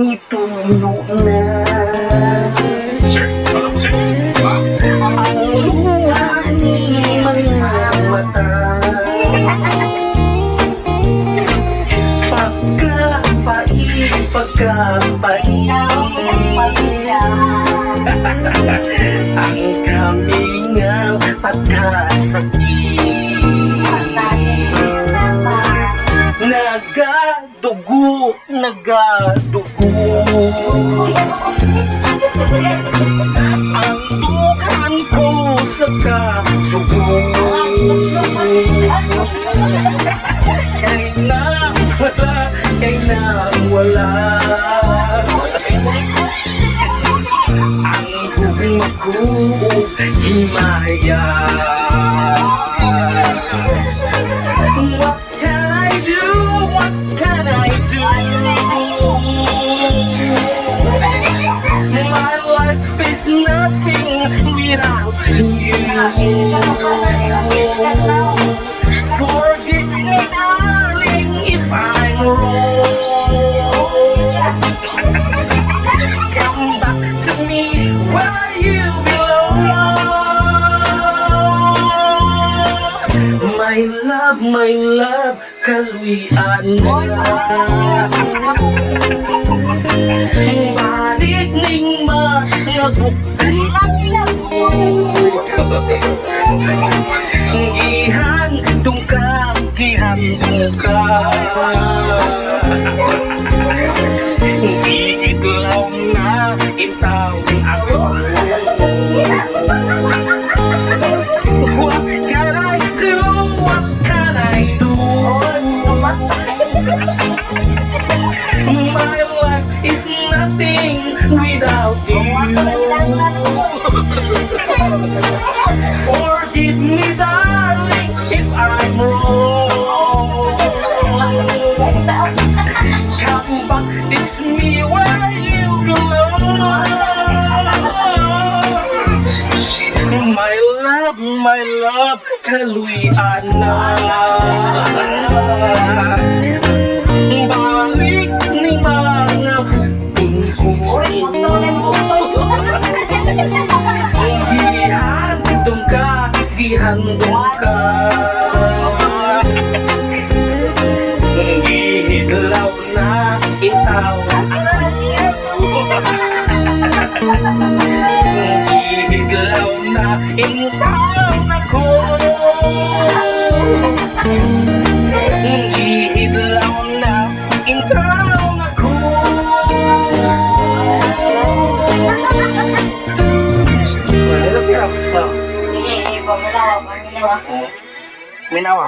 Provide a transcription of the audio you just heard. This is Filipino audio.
itulo na ang luha ni mga mata. Pagkapait ang kamingang pagkasakit. Nagadugo ang dugan ko sa kasugo. Kailang wala ang hugma ko himaya. What can I do? What can I do? My life is nothing without you. Forgive me, darling, if I'm wrong. Come back to me where you belong. My love, kaluyan na. Balik ning mga bukay gihandong ka Gigitlaw na itaw ako. What can I do? What can I do? My life is nothing without you. Forgive me, darling, if I'm wrong. Come back, it's me where you belong. My love, kaluyan na. Balik ni mga bungko. Gihandong ka Gihidlaw na itaw Gihidlaw na itaw ako. Gihidlaw na itaw ako. Minawa.